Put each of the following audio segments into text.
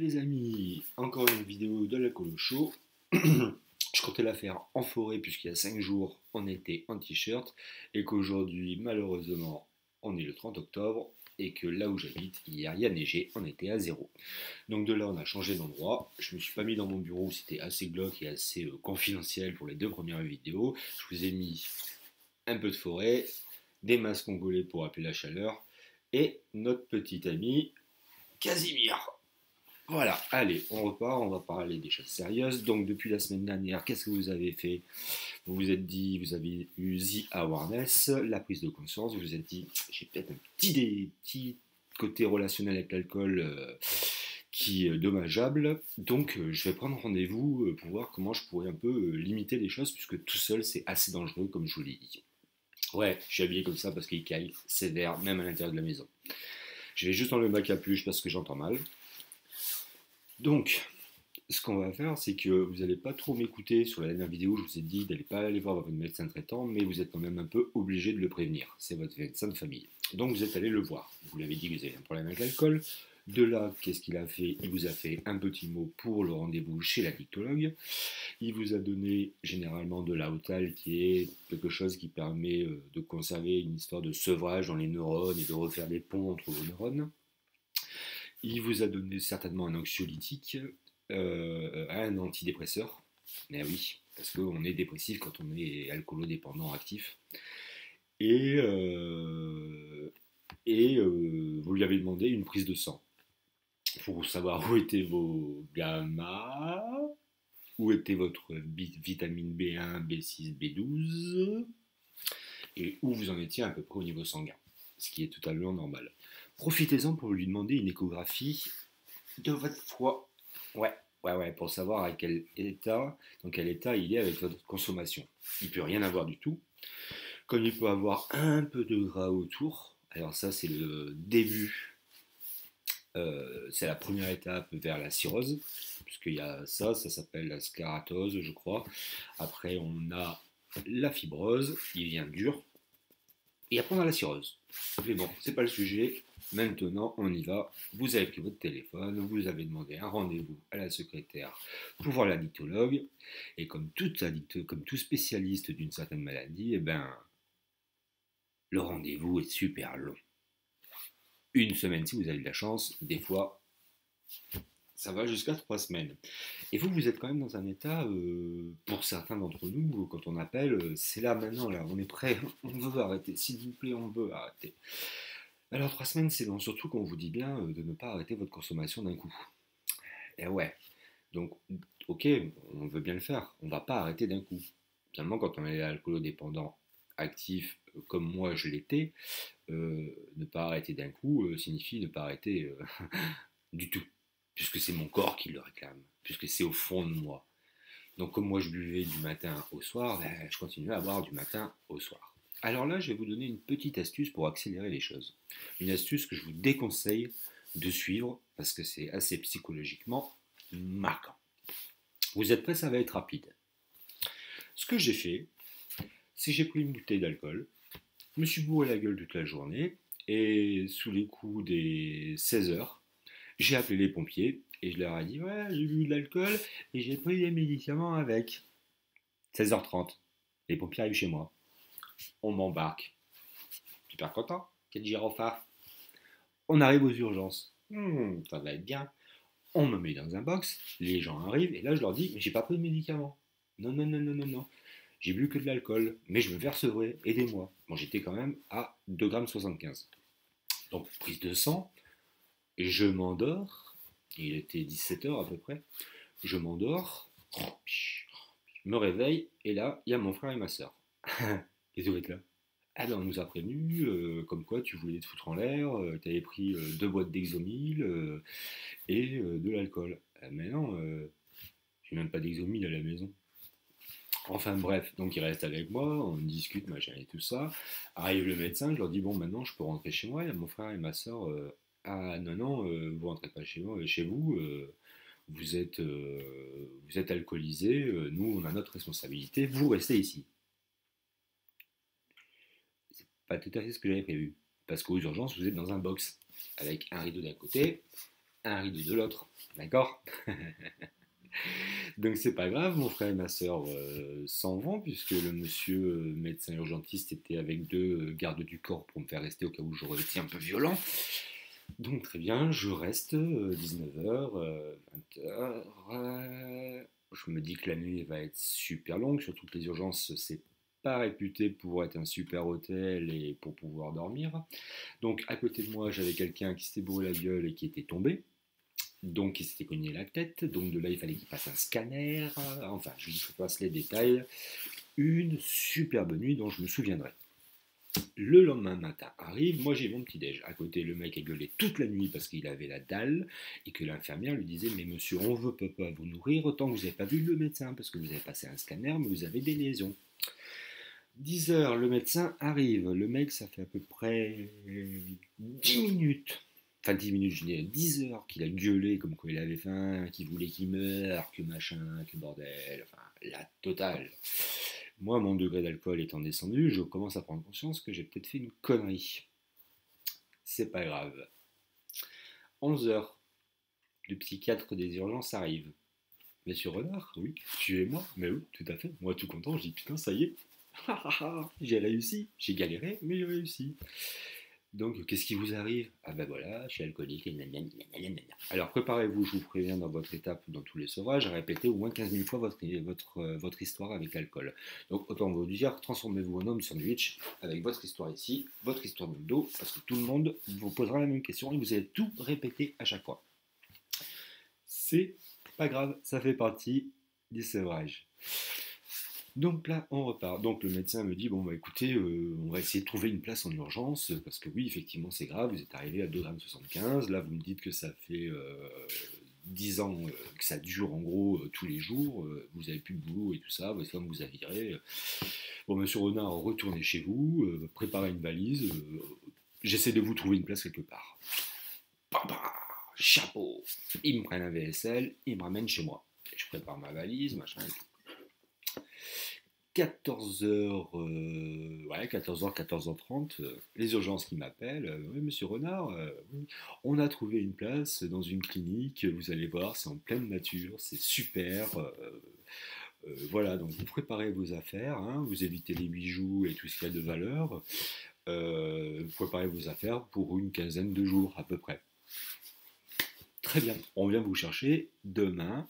Les amis, encore une vidéo de l'Alcoolo Show. Je comptais la faire en forêt puisqu'il y a 5 jours on était en t-shirt et qu'aujourd'hui malheureusement on est le 30 octobre et que là où j'habite hier il y a neigé, on était à zéro. Donc de là on a changé d'endroit, je me suis pas mis dans mon bureau où c'était assez glauque et assez confidentiel pour les 2 premières vidéos. Je vous ai mis un peu de forêt, des masques congolais pour appeler la chaleur et notre petit ami Casimir. Voilà, allez, on repart, on va parler des choses sérieuses. Donc, depuis la semaine dernière, qu'est-ce que vous avez fait? Vous vous êtes dit, vous avez eu The Awareness, la prise de conscience. Vous vous êtes dit, j'ai peut-être un petit côté relationnel avec l'alcool qui est dommageable. Donc, je vais prendre rendez-vous pour voir comment je pourrais un peu limiter les choses, puisque tout seul, c'est assez dangereux, comme je vous l'ai dit. Ouais, je suis habillé comme ça parce qu'il caille sévère, même à l'intérieur de la maison. Je vais juste enlever ma capuche parce que j'entends mal. Donc, ce qu'on va faire, c'est que vous n'allez pas trop m'écouter. Sur la dernière vidéo, je vous ai dit d'aller pas aller voir votre médecin traitant, mais vous êtes quand même un peu obligé de le prévenir. C'est votre médecin de famille. Donc, vous êtes allé le voir. Vous l'avez dit que vous avez un problème avec l'alcool. De là, qu'est-ce qu'il a fait? Il vous a fait un petit mot pour le rendez-vous chez l'addictologue. Il vous a donné généralement de l'Aotal, qui est quelque chose qui permet de conserver une histoire de sevrage dans les neurones et de refaire des ponts entre vos neurones. Il vous a donné certainement un anxiolytique, un antidépresseur. Mais oui, parce qu'on est dépressif quand on est alcoolodépendant actif. Et, vous lui avez demandé une prise de sang pour savoir où étaient vos gamma, où était votre vitamine B1, B6, B12, et où vous en étiez à peu près au niveau sanguin, ce qui est totalement normal. Profitez-en pour lui demander une échographie de votre foie. Ouais, pour savoir dans quel état il est avec votre consommation. Il ne peut rien avoir du tout. Comme il peut avoir un peu de gras autour, alors ça c'est le début, c'est la première étape vers la cirrhose, puisqu'il y a ça s'appelle la scaratose, je crois. Après on a la fibrose, il vient dur, et après on a la cirrhose. Mais bon, c'est pas le sujet. Maintenant, on y va. Vous avez pris votre téléphone, vous avez demandé un rendez-vous à la secrétaire pour voir l'addictologue. Et comme tout spécialiste d'une certaine maladie, eh ben, le rendez-vous est super long. Une semaine si vous avez de la chance, des fois, ça va jusqu'à 3 semaines. Et vous êtes quand même dans un état, pour certains d'entre nous, quand on appelle, c'est là maintenant, là, on est prêt, on veut arrêter, s'il vous plaît, on veut arrêter. Alors 3 semaines, c'est long, surtout quand on vous dit bien de ne pas arrêter votre consommation d'un coup. Et ouais, donc ok, on veut bien le faire, on ne va pas arrêter d'un coup. Finalement, quand on est alcoolodépendant actif, comme moi je l'étais, ne pas arrêter d'un coup signifie ne pas arrêter du tout, puisque c'est mon corps qui le réclame, puisque c'est au fond de moi. Donc comme moi je buvais du matin au soir, ben, je continuais à boire du matin au soir. Alors là, je vais vous donner une petite astuce pour accélérer les choses. Une astuce que je vous déconseille de suivre parce que c'est assez psychologiquement marquant. Vous êtes prêts? Ça va être rapide. Ce que j'ai fait, c'est que j'ai pris une bouteille d'alcool, je me suis bourré la gueule toute la journée et sous les coups des 16 heures, j'ai appelé les pompiers et je leur ai dit ouais, j'ai bu de l'alcool et j'ai pris des médicaments avec. 16h30, les pompiers arrivent chez moi. On m'embarque. Super content. Quel gyrophare. On arrive aux urgences. Ça va être bien. On me met dans un box. Les gens arrivent et là je leur dis mais j'ai pas pris de médicaments. Non, non, non, non, non, non. J'ai bu que de l'alcool, mais je me verse vrai, aidez-moi. Bon, j'étais quand même à 2,75 g. Donc, prise de sang, je m'endors. Il était 17h à peu près. Je m'endors. Je me réveille et là, il y a mon frère et ma soeur. Qu'est-ce que vous faites là? Ah ben on nous a prévenu, comme quoi tu voulais te foutre en l'air, tu avais pris 2 boîtes d'Exomil et de l'alcool. Mais non, j'ai même pas d'Exomil à la maison. Enfin bref, donc ils restent avec moi, on discute, machin et tout ça. Arrive le médecin, je leur dis bon maintenant je peux rentrer chez moi. Il y a mon frère et ma soeur. Ah non non, vous rentrez pas chez moi, chez vous. Vous êtes alcoolisé. Nous on a notre responsabilité. Vous restez ici. C'est pas tout à fait ce que j'avais prévu, parce qu'aux urgences vous êtes dans un box avec un rideau d'un côté un rideau de l'autre. D'accord? Donc c'est pas grave, mon frère et ma soeur s'en vont, puisque le monsieur médecin urgentiste était avec deux gardes du corps pour me faire rester au cas où j'aurais été un peu violent. Donc très bien, je reste 19h, 20h. Je me dis que la nuit va être super longue, surtout que les urgences, c'est pas réputé pour être un super hôtel et pour pouvoir dormir. Donc à côté de moi, j'avais quelqu'un qui s'était bourré la gueule et qui était tombé. Donc il s'était cogné la tête, donc de là il fallait qu'il fasse un scanner, enfin je vous passe les détails. Une superbe nuit dont je me souviendrai. Le lendemain matin arrive, moi j'ai mon petit déj. À côté, le mec a gueulé toute la nuit parce qu'il avait la dalle et que l'infirmière lui disait: mais monsieur, on ne peut pas vous nourrir autant que vous n'avez pas vu le médecin parce que vous avez passé un scanner, mais vous avez des lésions. 10h, le médecin arrive. Le mec, ça fait à peu près 10 minutes. Enfin, 10 minutes, je dirais 10 heures qu'il a gueulé comme quoi il avait faim, qu'il voulait qu'il meure, que machin, que bordel. Enfin, la totale. Moi, mon degré d'alcool étant descendu, je commence à prendre conscience que j'ai peut-être fait une connerie. C'est pas grave. 11 heures, le psychiatre des urgences arrive. Monsieur Renard, oui, suivez-moi. Mais oui, tout à fait. Moi, tout content, je dis putain, ça y est. J'ai réussi. J'ai galéré, mais j'ai réussi. Donc, qu'est-ce qui vous arrive? Ah ben voilà, je suis alcoolique. Alors, préparez-vous, je vous préviens, dans votre étape, dans tous les sauvages, à répéter au moins 15 000 fois votre histoire avec l'alcool. Donc, autant vous dire, transformez-vous en homme sandwich avec votre histoire ici, votre histoire dans le dos, parce que tout le monde vous posera la même question et vous allez tout répéter à chaque fois. C'est pas grave, ça fait partie des sevrages. Donc là, on repart. Donc le médecin me dit, bon bah écoutez, on va essayer de trouver une place en urgence, parce que oui, effectivement, c'est grave, vous êtes arrivé à 2,75 g. Là, vous me dites que ça fait 10 ans que ça dure en gros tous les jours, vous n'avez plus de boulot et tout ça, votre femme vous a viré. Bon, monsieur Renard, retournez chez vous, préparez une valise, j'essaie de vous trouver une place quelque part. Papa, chapeau. Ils me prennent un VSL, ils me ramènent chez moi. Je prépare ma valise, machin et tout. 14h, 14h, 14h30, les urgences qui m'appellent. Oui, monsieur Renard, oui, on a trouvé une place dans une clinique, vous allez voir, c'est en pleine nature, c'est super. Voilà, donc vous préparez vos affaires, hein, vous évitez les bijoux et tout ce qu'il y a de valeur. Vous préparez vos affaires pour une quinzaine de jours à peu près. Très bien, on vient vous chercher demain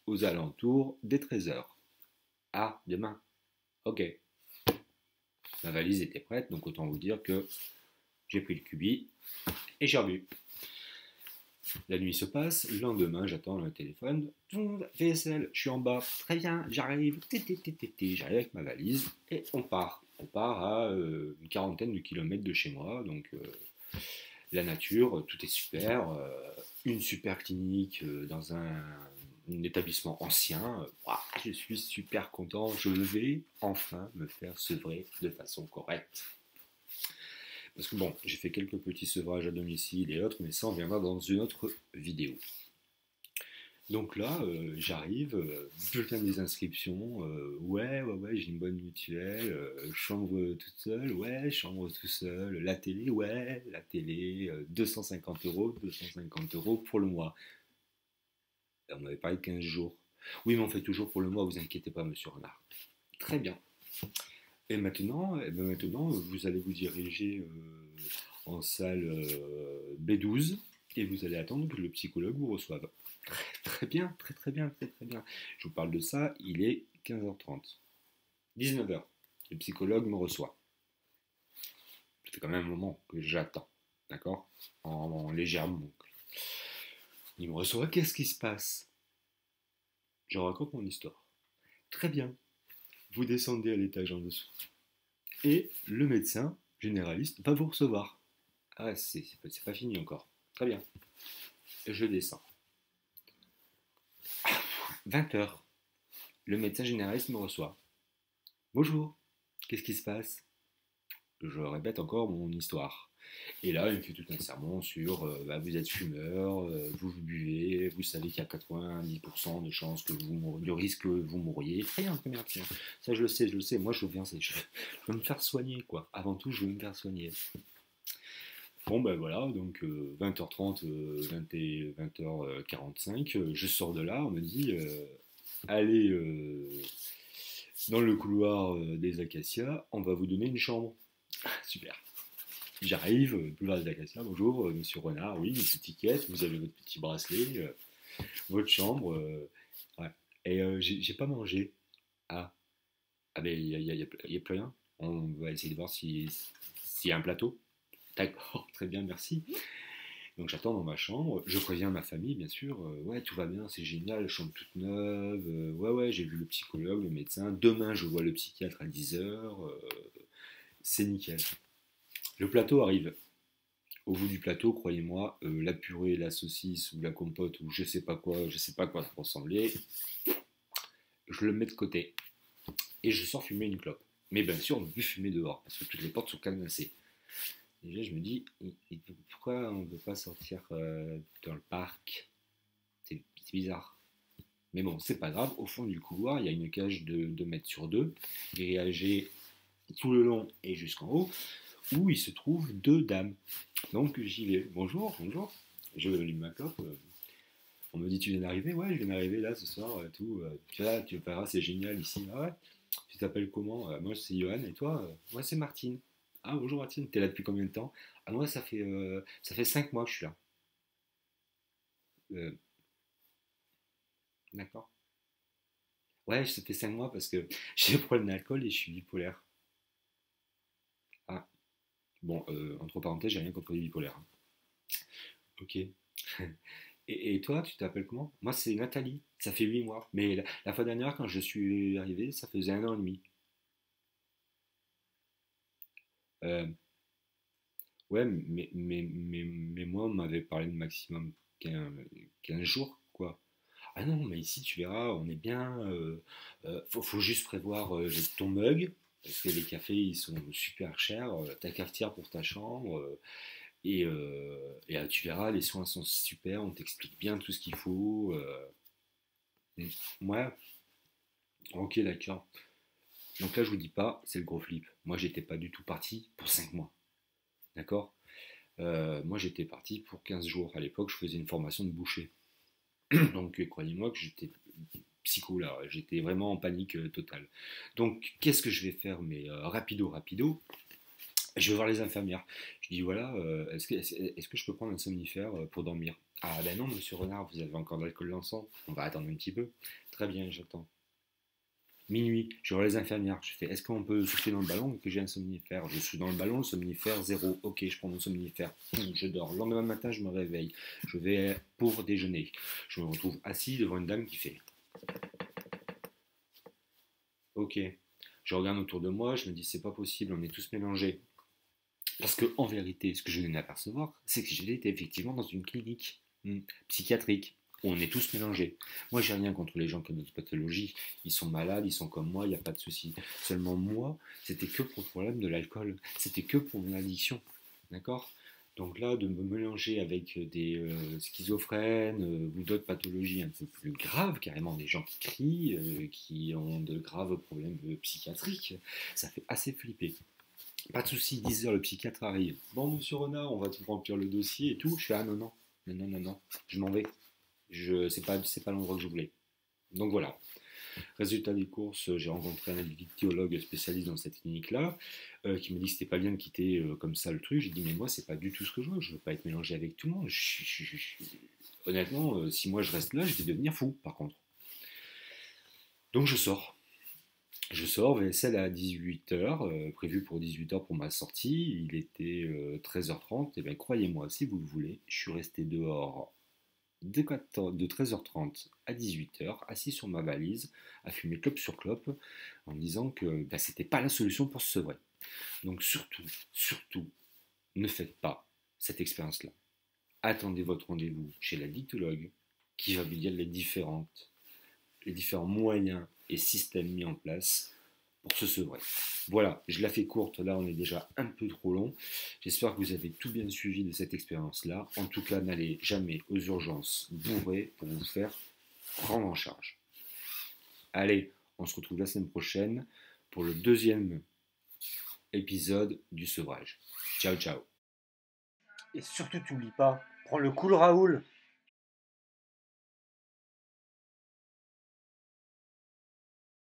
aux alentours des 13h. Ah, demain. Ok. Ma valise était prête, donc autant vous dire que j'ai pris le cubi et j'ai revu. La nuit se passe, le lendemain j'attends le téléphone. VSL, je suis en bas, très bien, j'arrive. J'arrive avec ma valise et on part. On part à une quarantaine de kilomètres de chez moi, donc la nature, tout est super. Une super clinique dans un établissement ancien. Je suis super content, je vais enfin me faire sevrer de façon correcte. Parce que bon, j'ai fait quelques petits sevrages à domicile et autres, mais ça on viendra dans une autre vidéo. Donc là, j'arrive, bulletin des inscriptions, ouais, j'ai une bonne mutuelle, chambre toute seule, ouais, chambre tout seul, la télé, ouais, la télé, 250 euros, 250 euros pour le mois. On avait parlé de 15 jours. Oui, mais on fait toujours pour le mois, vous inquiétez pas, monsieur Renard. Très bien. Et maintenant, vous allez vous diriger en salle B12 et vous allez attendre que le psychologue vous reçoive. Très bien, très bien, très bien. Je vous parle de ça, il est 15h30. 19h, le psychologue me reçoit. Ça fait quand même un moment que j'attends, d'accord, en légère boucle. Il me reçoit, qu'est-ce qui se passe? Je raconte mon histoire. Très bien. Vous descendez à l'étage en dessous. Et le médecin généraliste va vous recevoir. Ah, c'est pas fini encore. Très bien. Je descends. 20h. Le médecin généraliste me reçoit. Bonjour. Qu'est-ce qui se passe? Je répète encore mon histoire. Et là, il me fait tout un sermon sur vous êtes fumeur, vous buvez, vous savez qu'il y a 90% de chances que de risque que vous mouriez. Très bien, très bien, très bien. Ça, je le sais. Moi, je veux me faire soigner, quoi. Avant tout, je veux me faire soigner. Bon ben voilà, donc 20h30, 20h45, je sors de là, on me dit allez dans le couloir des Acacias, on va vous donner une chambre. Super. J'arrive, boulevard des Acacias, bonjour, monsieur Renard, oui, une petite étiquette, vous avez votre petit bracelet, votre chambre. Ouais. Et j'ai pas mangé. Ah, ah ben y a plus rien. On va essayer de voir s'il y a un plateau. D'accord, très bien, merci. Donc j'attends dans ma chambre, je préviens ma famille bien sûr, ouais tout va bien, c'est génial, chambre toute neuve, ouais ouais j'ai vu le psychologue, le médecin, demain je vois le psychiatre à 10h, c'est nickel. Le plateau arrive. Au bout du plateau, croyez-moi, la purée, la saucisse ou la compote ou je sais pas quoi ça ressemblait, je le mets de côté et je sors fumer une clope. Mais bien sûr, on ne peut plus fumer dehors parce que toutes les portes sont cadenassées. Déjà, je me dis, pourquoi on ne peut pas sortir dans le parc? C'est bizarre. Mais bon, c'est pas grave. Au fond du couloir, il y a une cage de 2 mètres sur 2, grillagée tout le long et jusqu'en haut, où il se trouve 2 dames. Donc j'y vais. Bonjour, bonjour. Je allume ma clope. On me dit, tu viens d'arriver? Ouais, je viens d'arriver là ce soir. Tout. Tu verras, c'est génial ici. Ah ouais. Tu t'appelles comment? Moi, c'est Johan. Et toi? Moi, c'est Martine. Ah, bonjour Martine. T'es là depuis combien de temps? Ah, moi, ça fait 5 mois que je suis là. Euh, d'accord. Ouais, ça fait 5 mois parce que j'ai un problème d'alcool et je suis bipolaire. Ah, bon, entre parenthèses, j'ai rien contre les bipolaires, hein. Ok. Et toi, tu t'appelles comment? Moi, c'est Nathalie. Ça fait 8 mois. Mais la fois dernière, quand je suis arrivé, ça faisait 1 an et demi. Euh, ouais, mais moi, on m'avait parlé de maximum 15 jours, quoi. Ah non, mais ici, tu verras, on est bien. Faut juste prévoir ton mug, parce que les cafés, ils sont super chers. Ta cafetière pour ta chambre. Tu verras, les soins sont super, on t'explique bien tout ce qu'il faut. Ouais, ok, d'accord. Donc là, je vous dis pas, c'est le gros flip. Moi, j'étais pas du tout parti pour 5 mois. D'accord. Moi, j'étais parti pour 15 jours. À l'époque, je faisais une formation de boucher. Donc, croyez-moi que j'étais psycho là. J'étais vraiment en panique totale. Donc, qu'est-ce que je vais faire? Mais rapido, rapido. Je vais voir les infirmières. Je dis voilà, est-ce que je peux prendre un somnifère pour dormir? Ah ben non, monsieur Renard, vous avez encore de l'alcool dans le sang. On va attendre un petit peu. Très bien, j'attends. Minuit, je vois les infirmières. Je fais est-ce qu'on peut souffler dans le ballon et que j'ai un somnifère? Je suis dans le ballon, le somnifère zéro. Ok, je prends mon somnifère. Je dors. Le lendemain matin, je me réveille. Je vais pour déjeuner. Je me retrouve assis devant une dame qui fait ok. Je regarde autour de moi, je me dis c'est pas possible, on est tous mélangés. Parce que en vérité, ce que je venais d'apercevoir, c'est que j'étais effectivement dans une clinique psychiatrique où on est tous mélangés. Moi, j'ai rien contre les gens qui ont d'autres pathologies. Ils sont malades, ils sont comme moi, il n'y a pas de souci. Seulement moi, c'était que pour le problème de l'alcool. C'était que pour mon addiction. D'accord. Donc là, de me mélanger avec des schizophrènes ou d'autres pathologies un peu plus graves, carrément des gens qui crient, qui ont de graves problèmes psychiatriques, ça fait assez flipper. Pas de souci, 10h, le psychiatre arrive. Bon, monsieur Renard, on va tout remplir le dossier et tout. Je fais, ah non, non, non, non, non, non, je m'en vais. C'est pas l'endroit que je voulais. Donc voilà. Résultat des courses, j'ai rencontré un addictologue spécialiste dans cette clinique-là, qui m'a dit que c'était pas bien de quitter comme ça le truc. J'ai dit, mais moi, c'est pas du tout ce que je veux. Je veux pas être mélangé avec tout le monde. Honnêtement, si moi je reste là, je vais devenir fou, par contre. Donc je sors. Je sors, VSL à 18h, prévu pour 18h pour ma sortie, il était 13h30, et bien croyez-moi, si vous le voulez, je suis resté dehors de 13h30 à 18h, assis sur ma valise, à fumer clope sur clope, en me disant que ben, c'était pas la solution pour se sevrer. Donc surtout, surtout, ne faites pas cette expérience-là. Attendez votre rendez-vous chez la dictologue qui va vous dire les différents moyens et systèmes mis en place pour se sevrer. Voilà, je la fais courte, là on est déjà un peu trop long. J'espère que vous avez tout bien suivi de cette expérience-là. En tout cas, n'allez jamais aux urgences bourrées pour vous faire prendre en charge. Allez, on se retrouve la semaine prochaine pour le deuxième épisode du sevrage. Ciao, ciao. Et surtout, t'oublies pas, prends le cool Raoul.